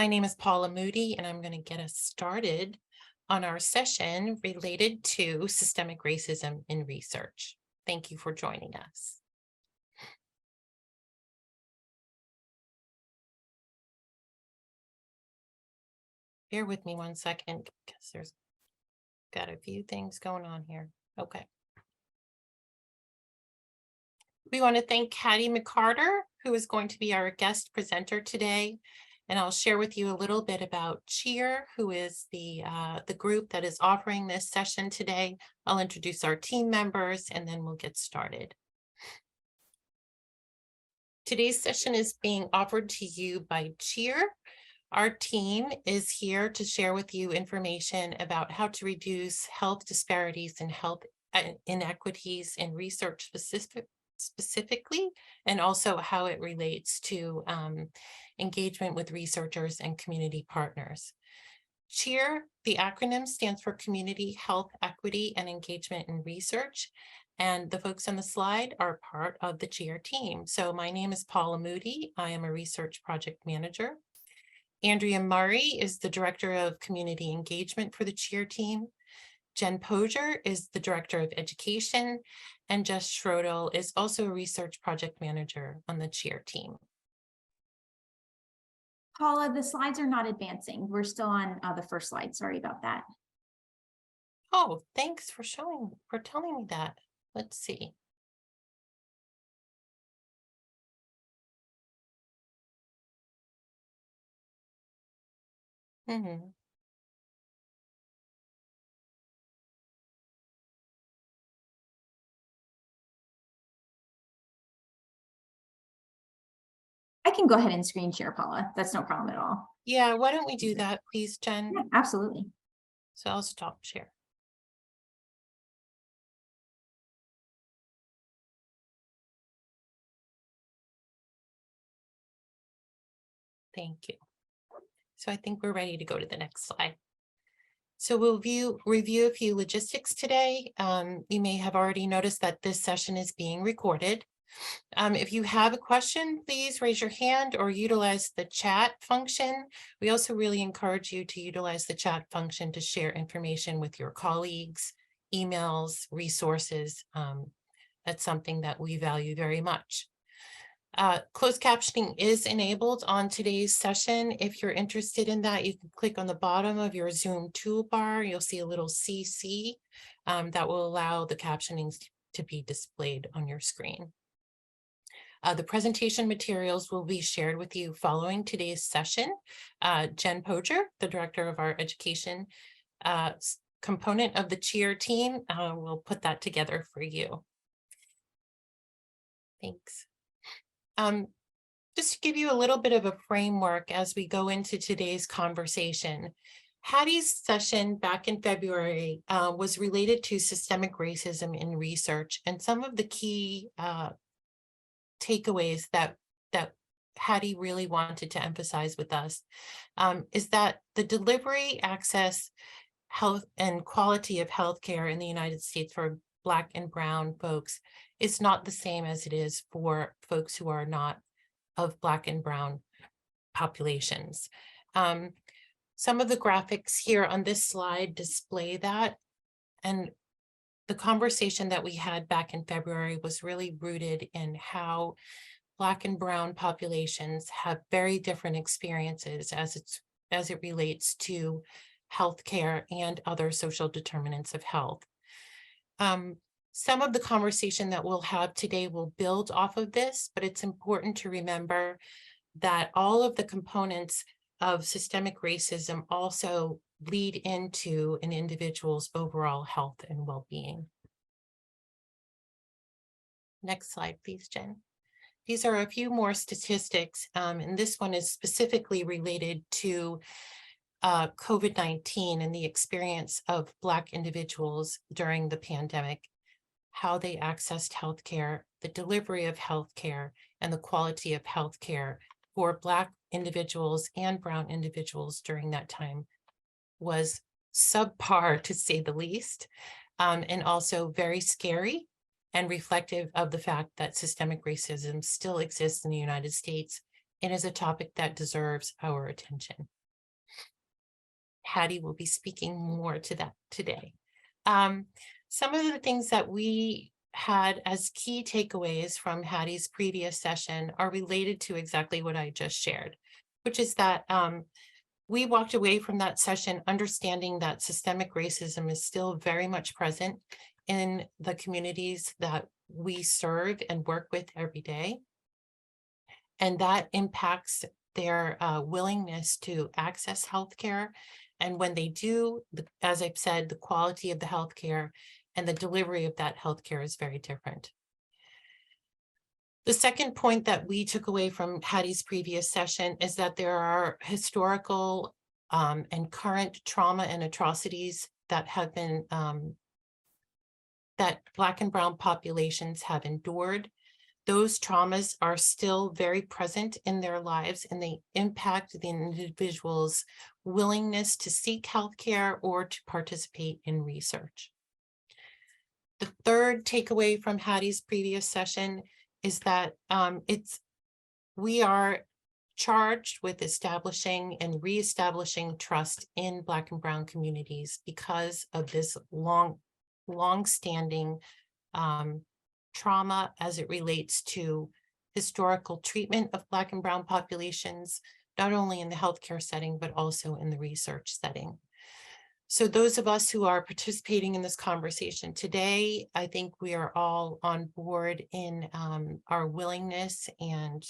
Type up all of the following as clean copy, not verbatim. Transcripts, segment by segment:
My name is Paula Moody, and I'm going to get us started on our session related to systemic racism in research. Thank you for joining us. Bear with me one second because there's got a few things going on here. Okay. We want to thank Hattie McCarter, who is going to be our guest presenter today. And I'll share with you a little bit about CHEER, who is the group that is offering this session today. I'll introduce our team members and then we'll get started. Today's session is being offered to you by CHEER. Our team is here to share with you information about how to reduce health disparities and health inequities in research specifically, and also how it relates to engagement with researchers and community partners. CHEER, the acronym stands for Community Health Equity and Engagement in Research. And the folks on the slide are part of the CHEER team. So my name is Paula Moody. I am a research project manager. Andrea Murray is the Director of Community Engagement for the CHEER team. Jen Poger is the Director of Education, and Jess Schrodel is also a research project manager on the CHEER team. Paula, the slides are not advancing. We're still on the first slide. Sorry about that. Oh, thanks for telling me that. Let's see. I can go ahead and screen share, Paula. That's no problem at all. Yeah, why don't we do that, please, Jen? Yeah, absolutely. So I'll stop share. Thank you. So I think we're ready to go to the next slide. So we'll review a few logistics today. You may have already noticed that this session is being recorded. If you have a question, please raise your hand or utilize the chat function. We also really encourage you to utilize the chat function to share information with your colleagues, emails, resources. That's something that we value very much. Closed captioning is enabled on today's session. If you're interested in that, you can click on the bottom of your Zoom toolbar. You'll see a little CC that will allow the captioning to be displayed on your screen. The presentation materials will be shared with you following today's session. Jen Poger, the Director of our Education component of the CHEER team, will put that together for you. Thanks. Just to give you a little bit of a framework as we go into today's conversation, Hattie's session back in February was related to systemic racism in research, and some of the key takeaways that Hattie really wanted to emphasize with us is that the delivery, access, health, and quality of healthcare in the United States for Black and Brown folks is not the same as it is for folks who are not of Black and Brown populations. Some of the graphics here on this slide display that, and the conversation that we had back in February was really rooted in how Black and Brown populations have very different experiences as it relates to healthcare and other social determinants of health. Some of the conversation that we'll have today will build off of this, but it's important to remember that all of the components of systemic racism also lead into an individual's overall health and well-being. Next slide, please, Jen. These are a few more statistics, and this one is specifically related to COVID-19 and the experience of Black individuals during the pandemic, how they accessed healthcare, the delivery of healthcare, and the quality of healthcare for Black individuals and Brown individuals during that time was subpar, to say the least, and also very scary and reflective of the fact that systemic racism still exists in the United States It is a topic that deserves our attention. Hattie will be speaking more to that today. Some of the things that we had as key takeaways from Hattie's previous session are related to exactly what I just shared, which is that we walked away from that session understanding that systemic racism is still very much present in the communities that we serve and work with every day. And that impacts their willingness to access healthcare. And when they do, as I've said, the quality of the healthcare and the delivery of that healthcare is very different. The second point that we took away from Hattie's previous session is that there are historical and current trauma and atrocities that have been that Black and Brown populations have endured. Those traumas are still very present in their lives, and they impact the individual's willingness to seek healthcare or to participate in research. The third takeaway from Hattie's previous session is that we are charged with establishing and reestablishing trust in Black and Brown communities because of this long-standing trauma as it relates to historical treatment of Black and Brown populations, not only in the healthcare setting, but also in the research setting. So those of us who are participating in this conversation today, I think we are all on board in our willingness and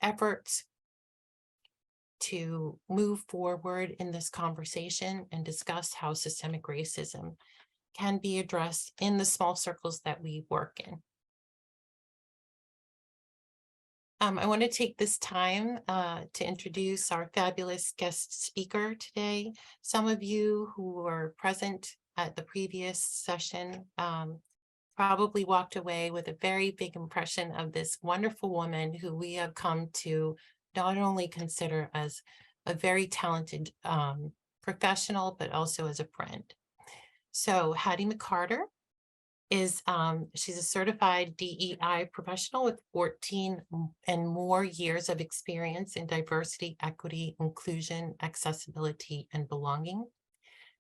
efforts to move forward in this conversation and discuss how systemic racism can be addressed in the small circles that we work in. I want to take this time to introduce our fabulous guest speaker today. Some of you who were present at the previous session probably walked away with a very big impression of this wonderful woman who we have come to not only consider as a very talented professional, but also as a friend. So Hattie McCarter is, she's a certified DEI professional with 14 and more years of experience in diversity, equity, inclusion, accessibility, and belonging.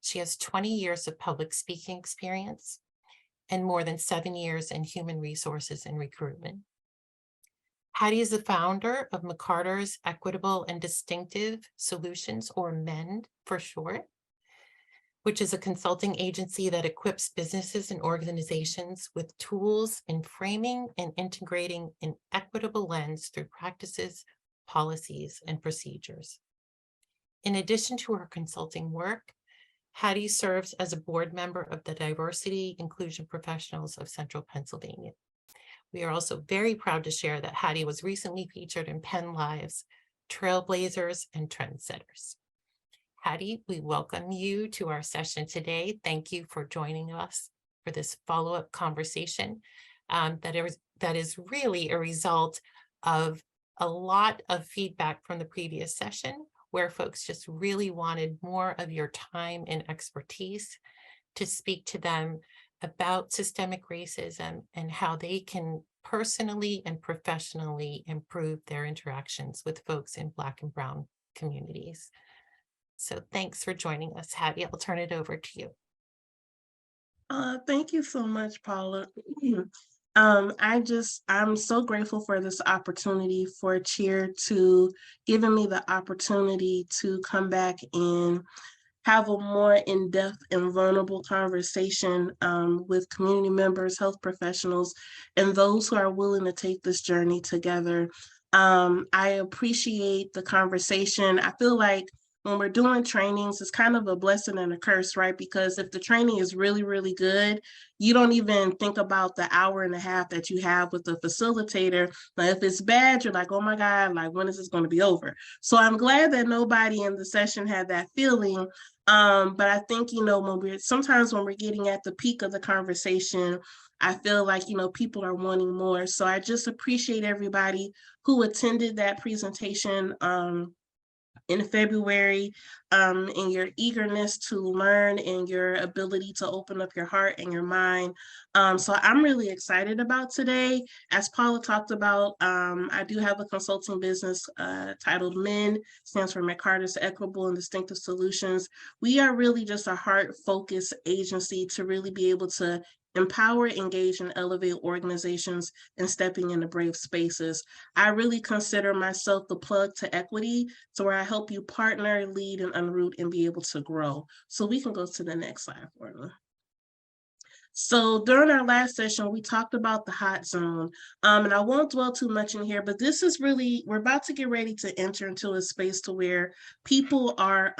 She has 20 years of public speaking experience and more than 7 years in human resources and recruitment. Hattie is the founder of McCarter's Equitable and Distinctive Solutions, or MEND for short, which is a consulting agency that equips businesses and organizations with tools in framing and integrating an equitable lens through practices, policies, and procedures. In addition to her consulting work, Hattie serves as a board member of the Diversity Inclusion Professionals of Central Pennsylvania. We are also very proud to share that Hattie was recently featured in Penn Live's Trailblazers and Trendsetters. Hattie, we welcome you to our session today. Thank you for joining us for this follow-up conversation that is really a result of a lot of feedback from the previous session, where folks just really wanted more of your time and expertise to speak to them about systemic racism and how they can personally and professionally improve their interactions with folks in Black and Brown communities. So thanks for joining us, Hattie. I'll turn it over to you. Thank you so much, Paula. I'm so grateful for this opportunity, for Chair to giving me the opportunity to come back and have a more in-depth and vulnerable conversation with community members, health professionals, and those who are willing to take this journey together. I appreciate the conversation. I feel like when we're doing trainings, it's kind of a blessing and a curse, right? Because if the training is really, really good, you don't even think about the hour and a half that you have with the facilitator. But if it's bad, you're like, oh my God, like, when is this going to be over? So I'm glad that nobody in the session had that feeling. But I think, sometimes when we're getting at the peak of the conversation, I feel like, people are wanting more. So I just appreciate everybody who attended that presentation. in February, and your eagerness to learn and your ability to open up your heart and your mind. So I'm really excited about today. As Paula talked about, I do have a consulting business titled MIN, stands for McCarter's Equitable and Distinctive Solutions. We are really just a heart-focused agency to really be able to empower, engage, and elevate organizations and stepping into brave spaces. I really consider myself the plug to equity, so where I help you partner, lead, and unroot and be able to grow. So we can go to the next slide for me. So during our last session, we talked about the hot zone, and I won't dwell too much in here, but this is really, we're about to get ready to enter into a space to where people are,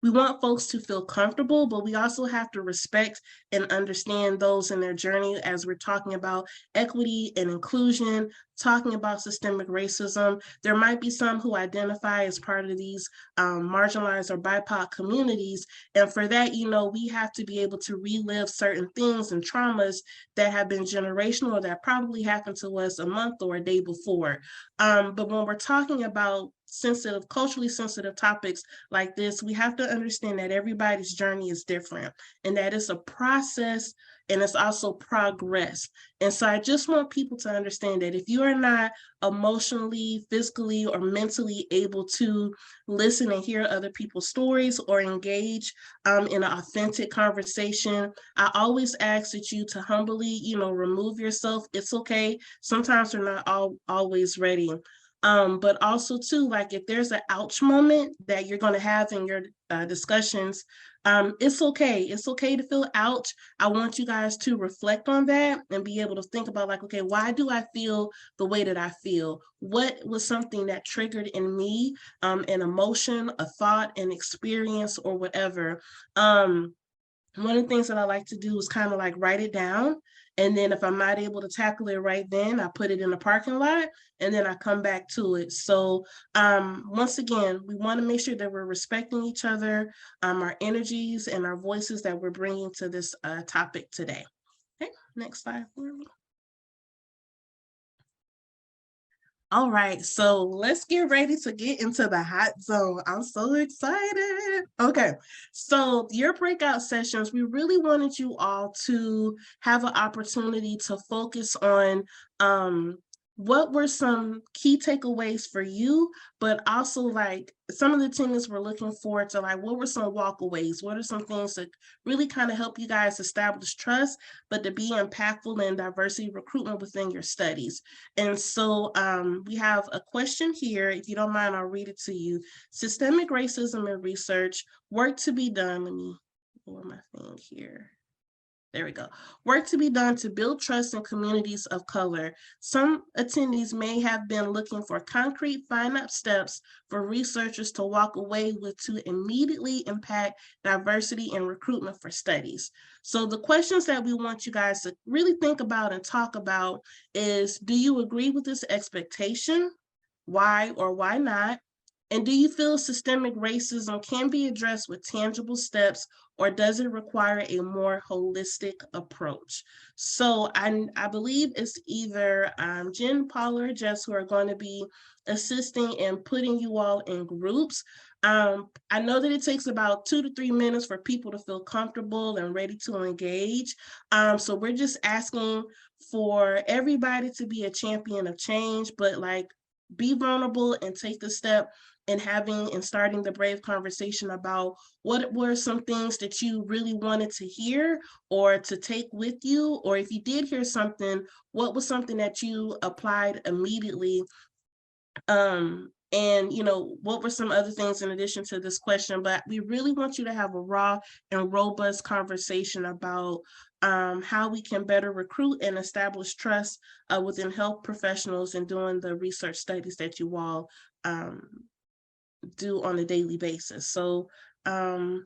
we want folks to feel comfortable, but we also have to respect and understand those in their journey as we're talking about equity and inclusion, talking about systemic racism. There might be some who identify as part of these marginalized or BIPOC communities. And for that, you know, we have to be able to relive certain things and traumas that have been generational or that probably happened to us a month or a day before. But when we're talking about sensitive, culturally sensitive topics like this, we have to understand that everybody's journey is different and that it's a process and it's also progress. And so I just want people to understand that if you are not emotionally, physically, or mentally able to listen and hear other people's stories or engage in an authentic conversation, I always ask that you to humbly, you know, remove yourself. It's okay. Sometimes we're not always ready. But also too, like if there's an ouch moment that you're going to have in your discussions, it's okay. It's okay to feel ouch. I want you guys to reflect on that and be able to think about like, okay, why do I feel the way that I feel? What was something that triggered in me an emotion, a thought, an experience, or whatever? One of the things that I like to do is kind of like write it down. And then if I'm not able to tackle it right then, I put it in the parking lot and then I come back to it. So once again, we want to make sure that we're respecting each other, our energies and our voices that we're bringing to this topic today. Okay, next slide. All right, so let's get ready to get into the hot zone. I'm so excited. Okay, so your breakout sessions, we really wanted you all to have an opportunity to focus on what were some key takeaways for you, but also like some of the things we're looking forward to, like what were some walkaways? What are some things that really kind of help you guys establish trust, but to be impactful in diversity recruitment within your studies? And so we have a question here. If you don't mind, I'll read it to you. Systemic racism in research, work to be done. Let me lower my thing here. There we go. Work to be done to build trust in communities of color. Some attendees may have been looking for concrete find-up steps for researchers to walk away with to immediately impact diversity and recruitment for studies. So the questions that we want you guys to really think about and talk about is, do you agree with this expectation? Why or why not? And do you feel systemic racism can be addressed with tangible steps, or does it require a more holistic approach? So I believe it's either Jen, Paula, or Jess who are going to be assisting and putting you all in groups. I know that it takes about 2 to 3 minutes for people to feel comfortable and ready to engage. So we're just asking for everybody to be a champion of change, but like be vulnerable and take the step and having and starting the brave conversation about what were some things that you really wanted to hear or to take with you, or if you did hear something, what was something that you applied immediately? And you know, what were some other things in addition to this question? But we really want you to have a raw and robust conversation about how we can better recruit and establish trust within health professionals and doing the research studies that you all do on a daily basis. So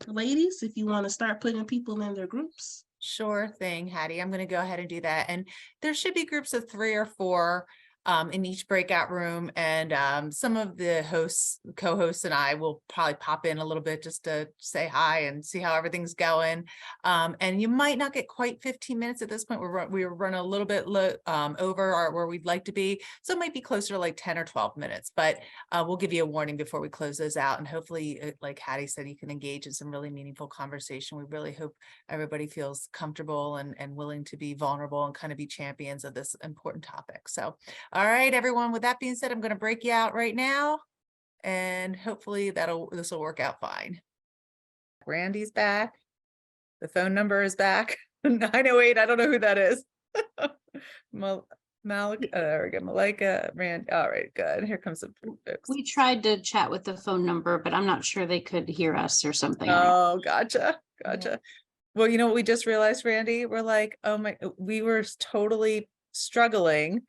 ladies, if you want to start putting people in their groups. Sure thing, Hattie. I'm going to go ahead and do that. And there should be groups of 3 or 4. in each breakout room. And some of the co-hosts and I will probably pop in a little bit just to say hi and see how everything's going. And you might not get quite 15 minutes at this point. We're running a little bit over where we'd like to be. So it might be closer to like 10 or 12 minutes, but we'll give you a warning before we close those out. And hopefully, like Hattie said, you can engage in some really meaningful conversation. We really hope everybody feels comfortable and willing to be vulnerable and kind of be champions of this important topic. So, all right, everyone, with that being said, I'm going to break you out right now, and hopefully this will work out fine. Randy's back. The phone number is back. 908. I don't know who that is. Malik, there we go. Malika, Rand. All right, good. Here comes some folks. We tried to chat with the phone number, but I'm not sure they could hear us or something. Oh, gotcha. Well, you know what we just realized, Randy? We're like, oh my, we were totally struggling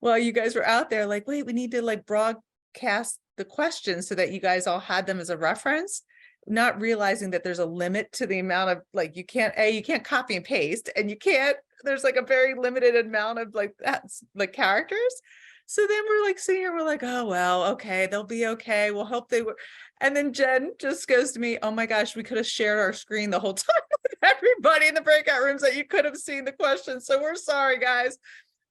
while you guys were out there, like, wait, we need to like broadcast the questions so that you guys all had them as a reference, not realizing that there's a limit to the amount of like, you can't copy and paste, and there's like a very limited amount of like that's like characters. So then we're like sitting here, we're like, oh, well, okay, they'll be okay. We'll hope they were. And then Jen just goes to me, oh my gosh, we could have shared our screen the whole time with everybody in the breakout rooms that you could have seen the questions. So we're sorry, guys.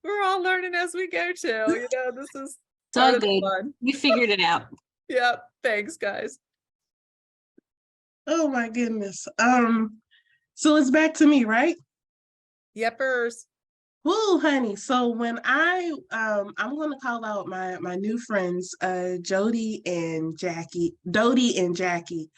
We're all learning as we go too. This is So good. fun. We figured it out. Yeah, thanks, guys. Oh my goodness. So it's back to me, right? Yepers. Woo, honey. So when I'm going to call out my new friends, Dodie and Jackie. It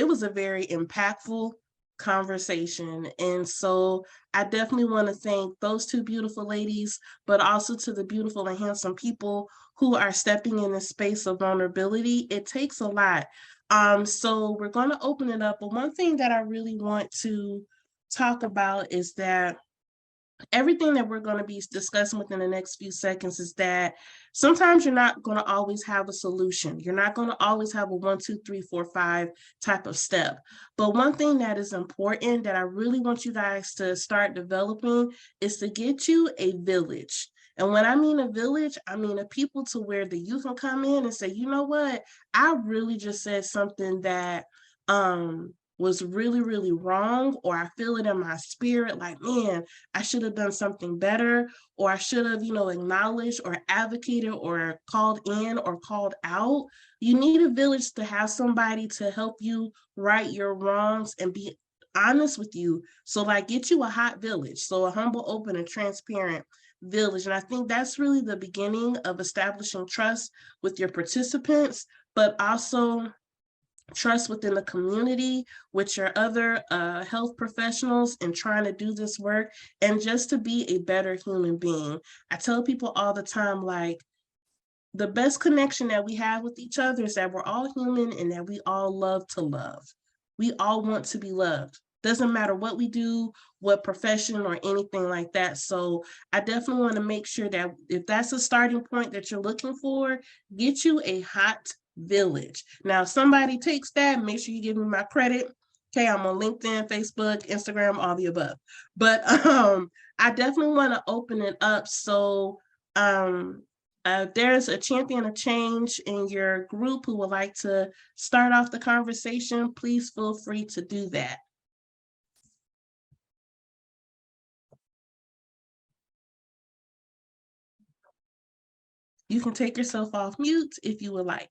was a very impactful conversation. And so I definitely want to thank those two beautiful ladies, but also to the beautiful and handsome people who are stepping in the space of vulnerability. It takes a lot. So we're going to open it up. But one thing that I really want to talk about is that everything that we're going to be discussing within the next few seconds is that sometimes you're not going to always have a solution. You're not going to always have a 1, 2, 3, 4, 5 type of step. But one thing that is important that I really want you guys to start developing is to get you a village. And when I mean a village, I mean a people to where the youth can come in and say, you know what, I really just said something that was really, really wrong, or I feel it in my spirit, like, man, I should have done something better, or I should have, acknowledged or advocated or called in or called out. You need a village to have somebody to help you right your wrongs and be honest with you. So like, get you a hot village. So a humble, open, and transparent village. And I think that's really the beginning of establishing trust with your participants, but also trust within the community, with your other health professionals, and trying to do this work and just to be a better human being. I tell people all the time, like, the best connection that we have with each other is that we're all human and that we all love to love. We all want to be loved. Doesn't matter what we do, what profession or anything like that. So I definitely want to make sure that if that's a starting point that you're looking for, get you a hot village. Now, if somebody takes that, make sure you give me my credit. Okay, I'm on LinkedIn, Facebook, Instagram, all the above. But I definitely want to open it up. So there's a champion of change in your group who would like to start off the conversation. Please feel free to do that. You can take yourself off mute if you would like.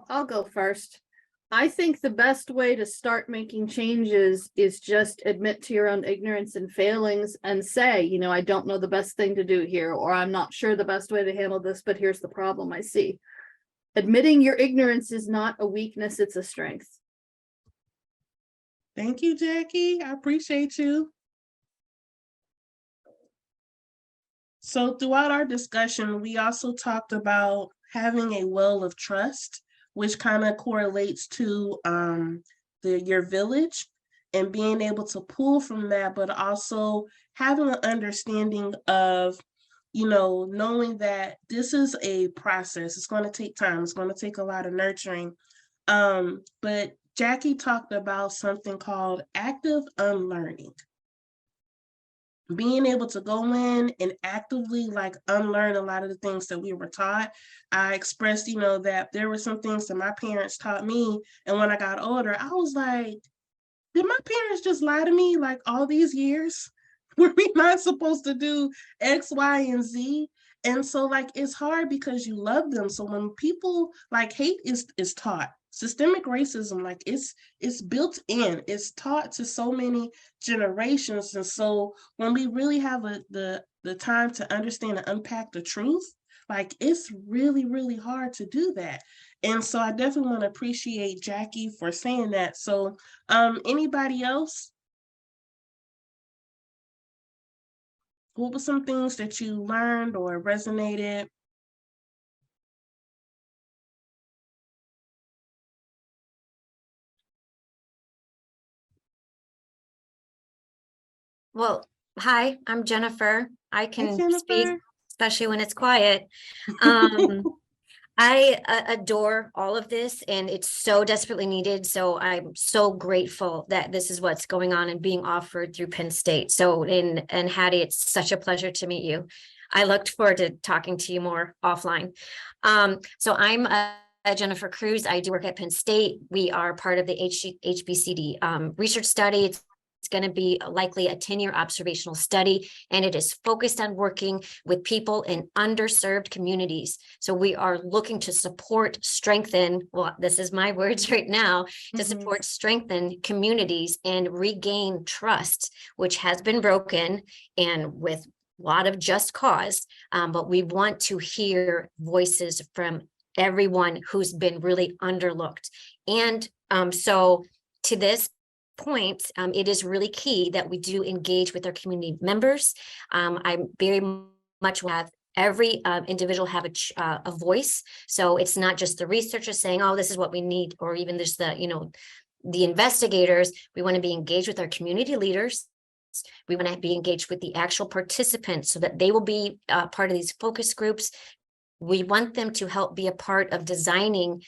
I'll go first. I think the best way to start making changes is just admit to your own ignorance and failings and say, I don't know the best thing to do here, or I'm not sure the best way to handle this, but here's the problem I see. Admitting your ignorance is not a weakness, it's a strength. Thank you, Jackie. I appreciate you. So throughout our discussion, we also talked about having a well of trust, which kind of correlates to your village, and being able to pull from that, but also having an understanding of, knowing that this is a process. It's going to take time. It's going to take a lot of nurturing. But Jackie talked about something called active unlearning. Being able to go in and actively unlearn a lot of the things that we were taught. I expressed, that there were some things that my parents taught me. And when I got older, I was like, did my parents just lie to me all these years? Were we not supposed to do X, Y, and Z? And so it's hard because you love them. So when people hate is taught, systemic racism, it's built in, it's taught to so many generations. And so when we really have the time to understand and unpack the truth, it's really, really hard to do that. And so I definitely want to appreciate Jackie for saying that. So anybody else? What were some things that you learned or resonated? Well, hi, I'm Jennifer. I Hey, can Jennifer. speak, especially when it's quiet. I adore all of this and it's so desperately needed. So I'm so grateful that this is what's going on and being offered through Penn State. So and Hattie, it's such a pleasure to meet you. I looked forward to talking to you more offline. So I'm Jennifer Cruz. I do work at Penn State. We are part of the HBCD research study. It's going to be likely a 10-year observational study, and it is focused on working with people in underserved communities. So we are looking to support, strengthen, well, this is my words right now, to support, strengthen communities and regain trust, which has been broken and with a lot of just cause. But we want to hear voices from everyone who's been really underlooked. And so to this point, it is really key that we do engage with our community members. I very much have every individual have a voice. So it's not just the researchers saying, oh, this is what we need, or even just the investigators. We want to be engaged with our community leaders. We want to be engaged with the actual participants so that they will be part of these focus groups. We want them to help be a part of designing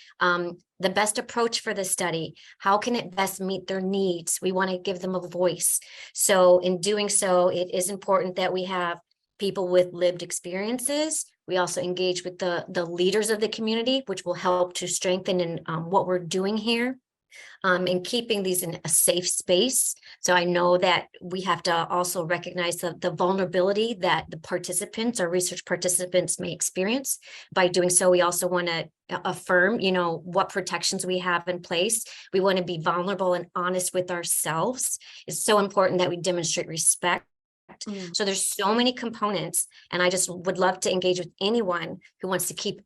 the best approach for the study. How can it best meet their needs? We want to give them a voice. So in doing so, it is important that we have people with lived experiences. We also engage with the leaders of the community, which will help to strengthen in what we're doing here. And keeping these in a safe space. So I know that we have to also recognize the vulnerability that the participants or research participants may experience. By doing so, we also want to affirm, what protections we have in place. We want to be vulnerable and honest with ourselves. It's so important that we demonstrate respect. So there's so many components, and I just would love to engage with anyone who wants to keep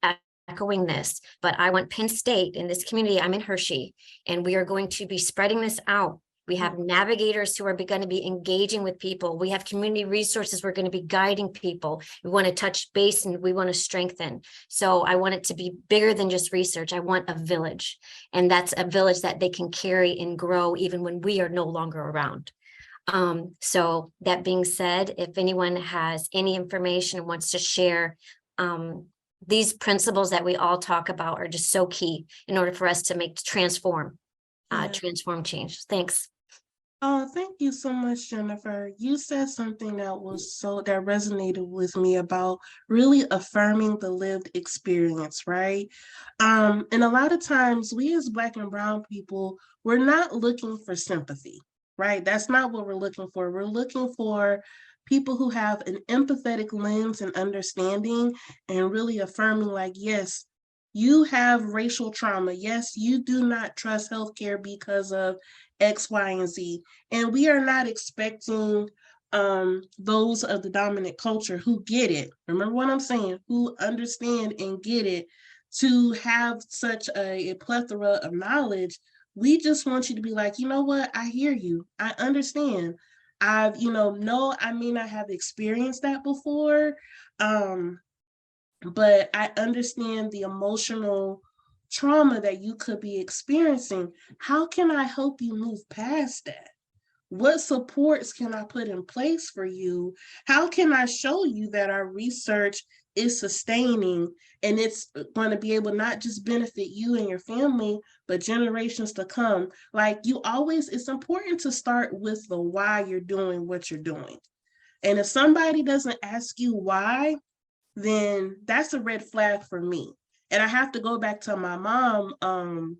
echoing this, but I want Penn State in this community. I'm in Hershey, and we are going to be spreading this out. We have navigators who are going to be engaging with people. We have community resources. We're going to be guiding people. We want to touch base and we want to strengthen. So I want it to be bigger than just research. I want a village, and that's a village that they can carry and grow even when we are no longer around. So that being said, if anyone has any information and wants to share, these principles that we all talk about are just so key in order for us to transform change. Thanks. Oh, thank you so much, Jennifer. You said something that resonated with me about really affirming the lived experience, right? And a lot of times we as Black and Brown people, we're not looking for sympathy, right? That's not what we're looking for. We're looking for people who have an empathetic lens and understanding, and really affirming yes, you have racial trauma. Yes, you do not trust healthcare because of X, Y, and Z. And we are not expecting those of the dominant culture who get it. Remember what I'm saying, who understand and get it, to have such a plethora of knowledge. We just want you to be like, you know what? I hear you. I understand. I've, no, I mean, I have experienced that before, but I understand the emotional trauma that you could be experiencing. How can I help you move past that? What supports can I put in place for you? How can I show you that our research is sustaining, and it's going to be able to not just benefit you and your family, but generations to come. Like you always, it's important to start with the why you're doing what you're doing. And if somebody doesn't ask you why, then that's a red flag for me. And I have to go back to my mom.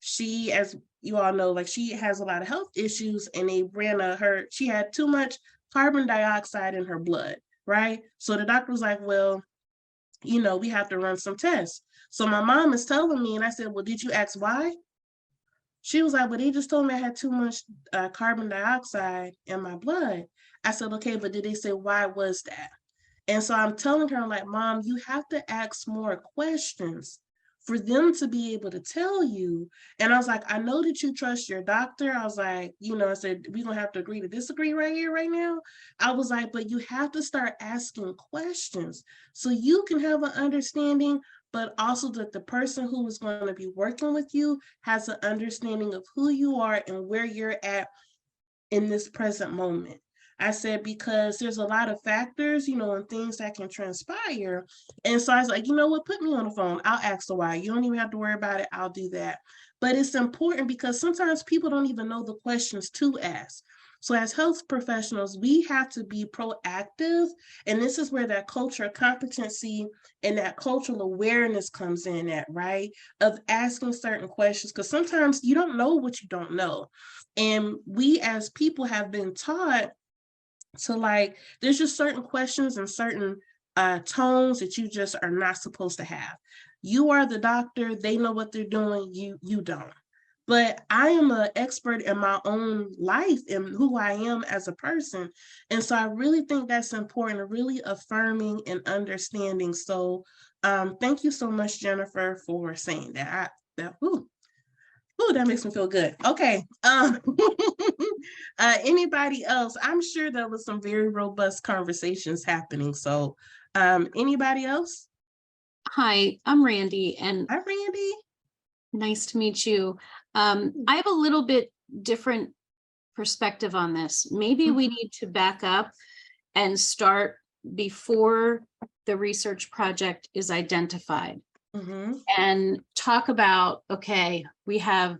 She, as you all know, like she has a lot of health issues, and they ran she had too much carbon dioxide in her blood, right? So the doctor was like, well, you know, we have to run some tests. So my mom is telling me, and I said, well, did you ask why? She was like, well, they just told me I had too much carbon dioxide in my blood. I said, okay, but did they say why was that? And so I'm telling her, like, Mom, you have to ask more questions for them to be able to tell you. And I was like, I know that you trust your doctor. I was like, you know, I said, we're going to have to agree to disagree right here, right now. I was like, but you have to start asking questions so you can have an understanding, but also that the person who is going to be working with you has an understanding of who you are and where you're at in this present moment. I said, because there's a lot of factors, you know, and things that can transpire. And so I was like, you know what, put me on the phone. I'll ask the why. You don't even have to worry about it. I'll do that. But it's important because sometimes people don't even know the questions to ask. So as health professionals, we have to be proactive. And this is where that culture competency and that cultural awareness comes in at, right? Of asking certain questions, because sometimes you don't know what you don't know. And we as people have been taught to, like, there's just certain questions and certain tones that you just are not supposed to have. You are the doctor, they know what they're doing, you don't. But I am an expert in my own life and who I am as a person. And so I really think that's important, really affirming and understanding. So thank you so much, Jennifer, for saying that. That makes me feel good. Okay. Anybody else? I'm sure there was some very robust conversations happening. So anybody else? Hi, I'm Randy, and Hi, Randy. nice to meet you. I have a little bit different perspective on this. Maybe we need to back up and start before the research project is identified. And talk about, okay, we have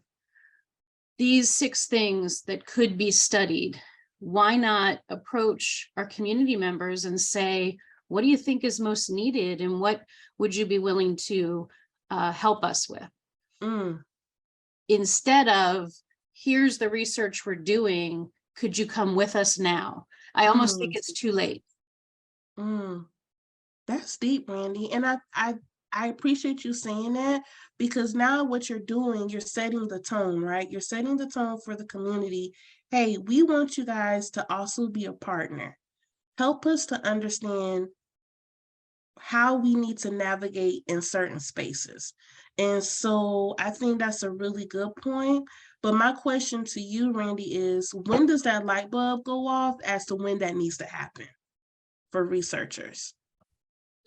these 6 things that could be studied. Why not approach our community members and say, what do you think is most needed, and what would you be willing to help us with? Instead of, here's the research we're doing, could you come with us now? I almost think it's too late. That's deep, Randy. And I appreciate you saying that, because now what you're doing, you're setting the tone, right? You're setting the tone for the community. Hey, we want you guys to also be a partner. Help us to understand how we need to navigate in certain spaces. And so I think that's a really good point. But my question to you, Randy, is when does that light bulb go off as to when that needs to happen for researchers?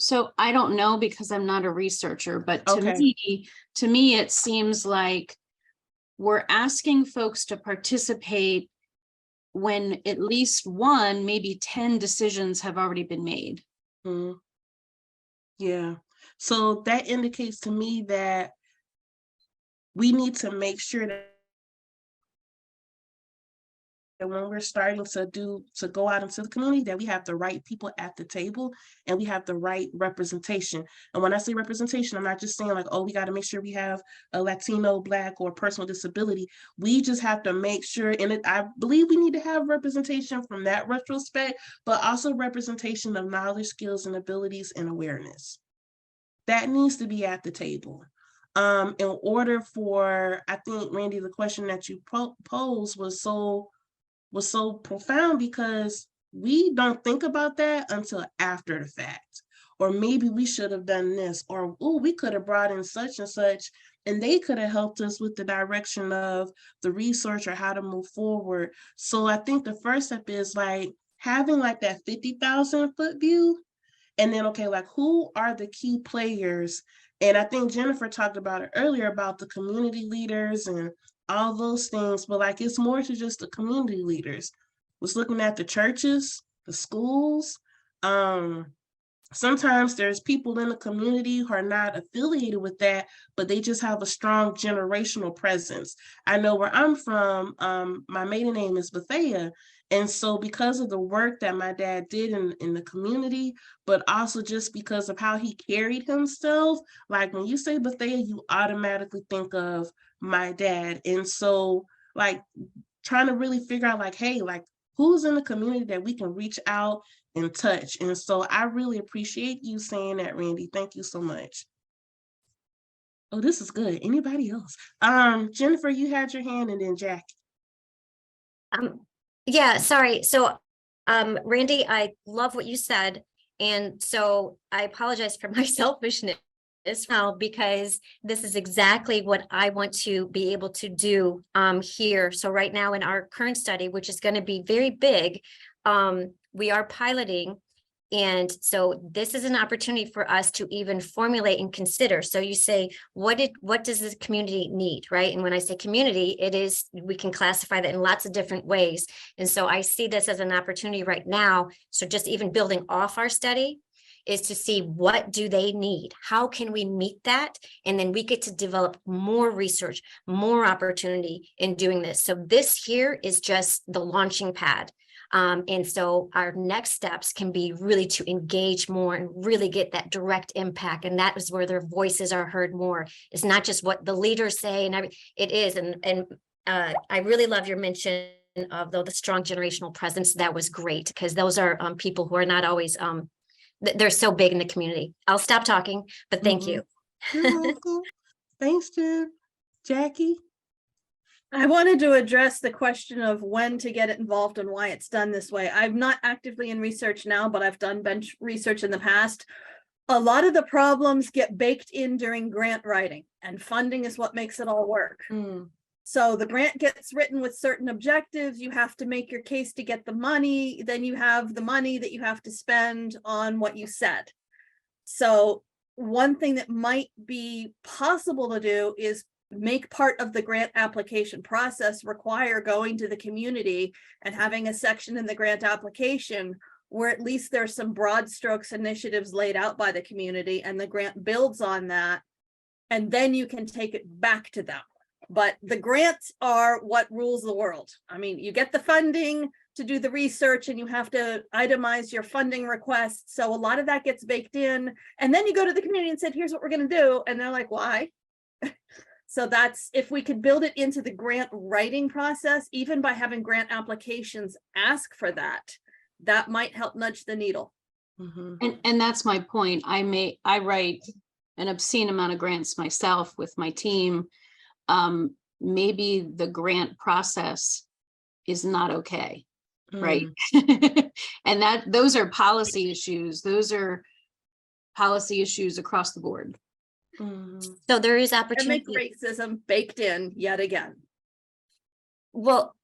So I don't know, because I'm not a researcher, but to me, it seems like we're asking folks to participate when at least 1, maybe 10 decisions have already been made. Yeah. So that indicates to me that we need to make sure that when we're starting to go out into the community, that we have the right people at the table and we have the right representation. And when I say representation, I'm not just saying like, oh, we got to make sure we have a Latino, Black, or person with disability. We just have to make sure, and I believe we need to have representation from that retrospect, but also representation of knowledge, skills, and abilities and awareness. That needs to be at the table. In order for, I think, Randy, the question that you posed was so profound, because we don't think about that until after the fact. Or maybe we should have done this, or oh, we could have brought in such and such, and they could have helped us with the direction of the research or how to move forward. So I think the first step is like having like that 50,000 foot view. And then, okay, like who are the key players? And I think Jennifer talked about it earlier about the community leaders and all those things, but like it's more to just the community leaders. Was looking at the churches, the schools, sometimes there's people in the community who are not affiliated with that, but they just have a strong generational presence. I know where I'm from, my maiden name is Bethea. And so because of the work that my dad did in the community, but also just because of how he carried himself, like when you say Bethea, you automatically think of my dad. And so like trying to really figure out like, hey, like who's in the community that we can reach out and touch. And so I really appreciate you saying that, Randy. Thank you so much. Oh, this is good. Anybody else? Jennifer, you had your hand, and then Jackie. Yeah, sorry. So, Randy, I love what you said. And so I apologize for my selfishness as well, because this is exactly what I want to be able to do here. So right now in our current study, which is going to be very big, we are piloting. And so this is an opportunity for us to even formulate and consider. So you say, what does this community need, right? And when I say community, we can classify that in lots of different ways. And so I see this as an opportunity right now. So just even building off our study is to see what do they need? How can we meet that? And then we get to develop more research, more opportunity in doing this. So this here is just the launching pad. And so our next steps can be really to engage more and really get that direct impact. And that is where their voices are heard more. It's not just what the leaders say, and it is. And I really love your mention of the strong generational presence. That was great, because those are people who are not always, they're so big in the community. I'll stop talking, but thank you. You're welcome. Thanks, Jen. Jackie? I wanted to address the question of when to get it involved and why it's done this way. I'm not actively in research now, but I've done bench research in the past. A lot of the problems get baked in during grant writing, and funding is what makes it all work. So the grant gets written with certain objectives. You have to make your case to get the money. Then you have the money that you have to spend on what you said. So one thing that might be possible to do is make part of the grant application process require going to the community and having a section in the grant application where at least there's some broad strokes initiatives laid out by the community, and the grant builds on that, and then you can take it back to them. But the grants are what rules the world. I mean, you get the funding to do the research and you have to itemize your funding requests. So a lot of that gets baked in, and then you go to the community and said, here's what we're going to do. And they're like, why? So that's, if we could build it into the grant writing process, even by having grant applications ask for that, that might help nudge the needle. And that's my point. I write an obscene amount of grants myself with my team. Maybe the grant process is not okay, right? And those are policy issues. Those are policy issues across the board. So there is And make opportunity. racism baked in yet again. Well,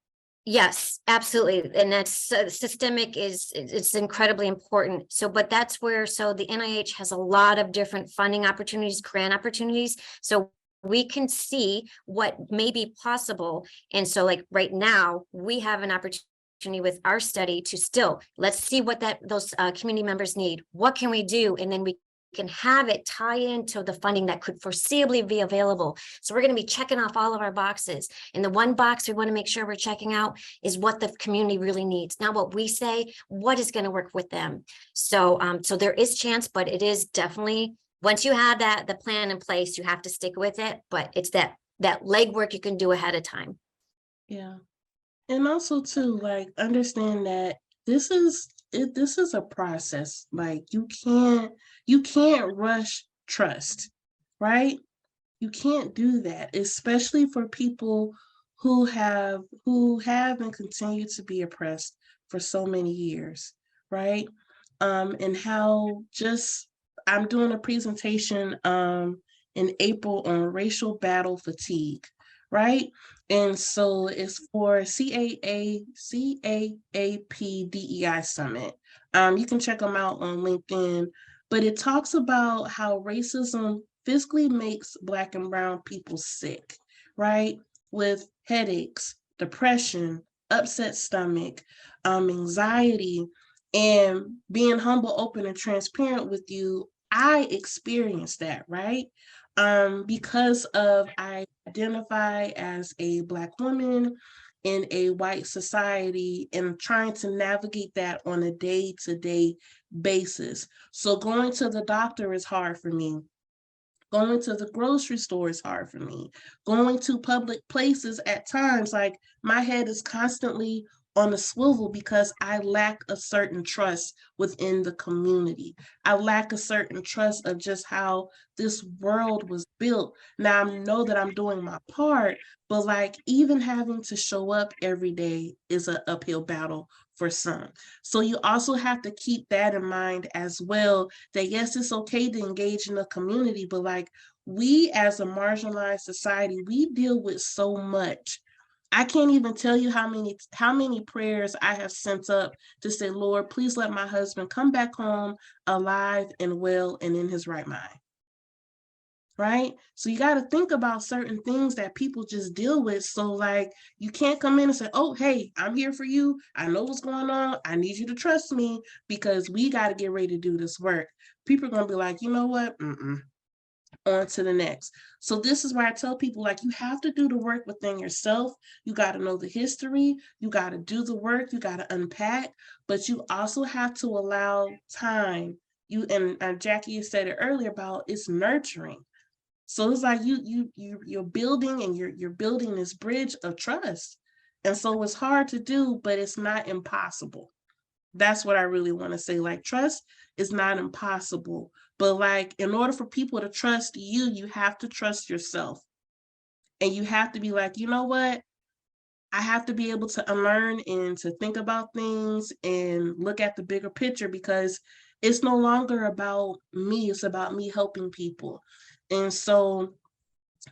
yes, absolutely. And that's systemic it's incredibly important. So, but that's where, so the NIH has a lot of different funding opportunities, grant opportunities. So we can see what may be possible. And so like right now we have an opportunity with our study to still, let's see what those community members need. What can we do? And then we can have it tie into the funding that could foreseeably be available. So we're going to be checking off all of our boxes. And the one box we want to make sure we're checking out is what the community really needs. Not what we say, what is going to work with them. So, so there is chance, but it is definitely, once you have the plan in place, you have to stick with it. But it's that legwork you can do ahead of time. Yeah. And also too, like, understand that this is a process. Like you can't rush trust, right? You can't do that, especially for people who have and continue to be oppressed for so many years, right? And how I'm doing a presentation in April on racial battle fatigue, right? And so it's for CAAP DEI Summit. You can check them out on LinkedIn, but it talks about how racism physically makes Black and Brown people sick, right? With headaches, depression, upset stomach, anxiety. And being humble, open, and transparent with you, I experienced that, right? Because of I identify as a Black woman in a white society and trying to navigate that on a day-to-day basis. So going to the doctor is hard for me. Going to the grocery store is hard for me. Going to public places at times, like my head is constantly on a swivel because I lack a certain trust within the community. I lack a certain trust of just how this world was built. Now I know that I'm doing my part, but like even having to show up every day is an uphill battle for some. So you also have to keep that in mind as well, that yes, it's okay to engage in a community, but like we as a marginalized society, we deal with so much. I can't even tell you how many prayers I have sent up to say, Lord, please let my husband come back home alive and well and in his right mind. Right? So you got to think about certain things that people just deal with. So like, you can't come in and say, oh, hey, I'm here for you. I know what's going on. I need you to trust me because we got to get ready to do this work. People are going to be like, you know what? On to the next. So this is why I tell people, like, you have to do the work within yourself. You got to know the history. You got to do the work. You got to unpack, but you also have to allow time. You and Jackie said it earlier about it's nurturing. So it's like you're building and you're building this bridge of trust. And so it's hard to do, but it's not impossible. That's what I really want to say. Like, trust is not impossible, but like in order for people to trust you, you have to trust yourself. And you have to be like, you know what? I have to be able to unlearn and to think about things and look at the bigger picture, because it's no longer about me, it's about me helping people. And so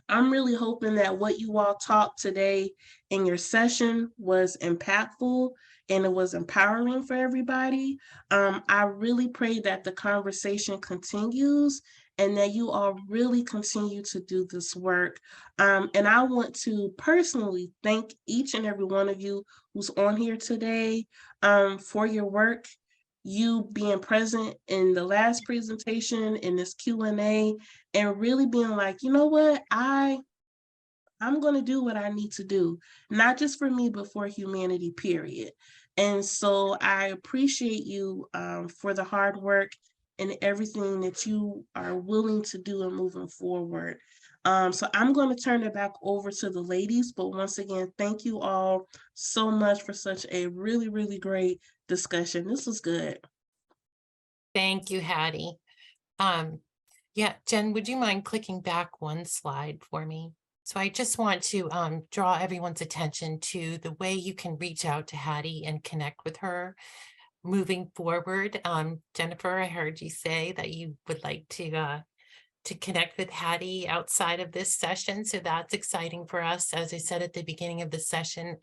I'm really hoping that what you all taught today in your session was impactful and it was empowering for everybody. I really pray that the conversation continues and that you all really continue to do this work. And I want to personally thank each and every one of you who's on here today for your work. You being present in the last presentation, in this Q&A, and really being like, you know what, I'm going to do what I need to do, not just for me, but for humanity, period. And so I appreciate you for the hard work and everything that you are willing to do and moving forward. So I'm going to turn it back over to the ladies, but once again, thank you all so much for such a really, really great discussion. This was good. Thank you, Hattie. Yeah, Jen, would you mind clicking back one slide for me? So I just want to draw everyone's attention to the way you can reach out to Hattie and connect with her moving forward. Jennifer, I heard you say that you would like to connect with Hattie outside of this session. So that's exciting for us. As I said at the beginning of the session,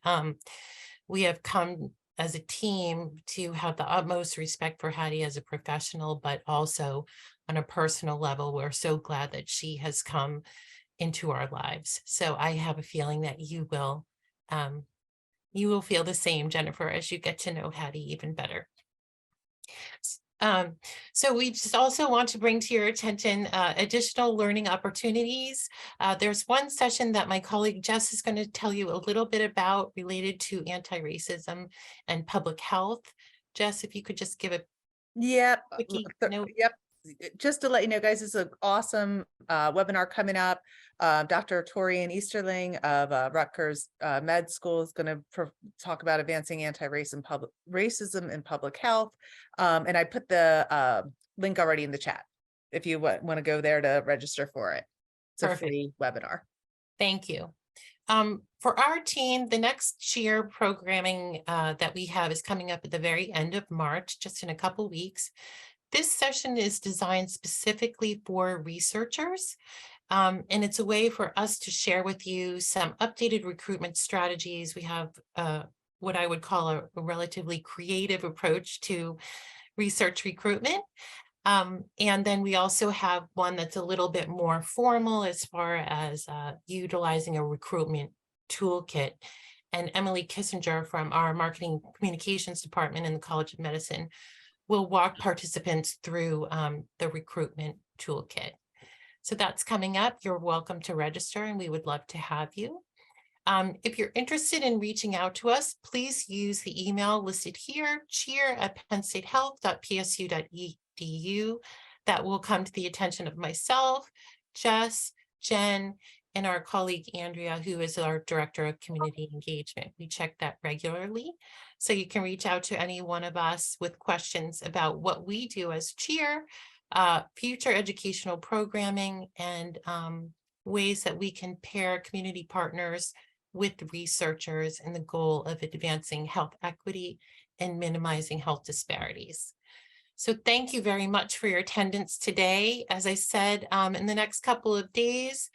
we have come as a team to have the utmost respect for Hattie as a professional, but also on a personal level. We're so glad that she has come into our lives. So I have a feeling that you will feel the same, Jennifer, as you get to know Hattie even better. So we just also want to bring to your attention additional learning opportunities. There's one session that my colleague Jess is going to tell you a little bit about related to anti-racism and public health. Jess, if you could just give a quickie note. Yep. Just to let you know, guys, this is an awesome webinar coming up. Dr. Torian Easterling of Rutgers Med School is going to talk about advancing anti-racism in public health. And I put the link already in the chat if you want to go there to register for it. It's a free webinar. Thank you. For our team, the next cheer programming that we have is coming up at the very end of March, just in a couple weeks. This session is designed specifically for researchers, and it's a way for us to share with you some updated recruitment strategies. We have what I would call a relatively creative approach to research recruitment. And then we also have one that's a little bit more formal as far as utilizing a recruitment toolkit. and Emily Kissinger from our Marketing Communications Department in the College of Medicine will walk participants through the recruitment toolkit. So that's coming up. You're welcome to register and we would love to have you. If you're interested in reaching out to us, please use the email listed here, cheer@pennstatehealth.psu.edu. That will come to the attention of myself, Jess, Jen, and our colleague Andrea, who is our Director of Community Engagement. We check that regularly. So you can reach out to any one of us with questions about what we do as CHEER, future educational programming, and ways that we can pair community partners with researchers in the goal of advancing health equity and minimizing health disparities. So thank you very much for your attendance today. As I said, in the next couple of days,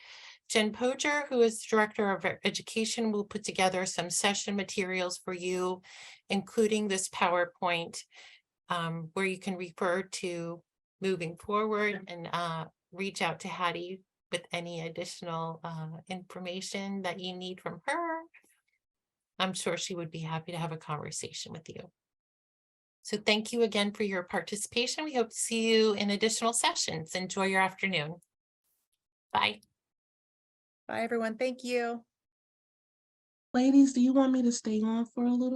Jen Poger, who is the Director of Education, will put together some session materials for you, including this PowerPoint, where you can refer to moving forward and reach out to Hattie with any additional information that you need from her. I'm sure she would be happy to have a conversation with you. So thank you again for your participation. We hope to see you in additional sessions. Enjoy your afternoon. Bye. Bye, everyone. Thank you. Ladies, do you want me to stay on for a little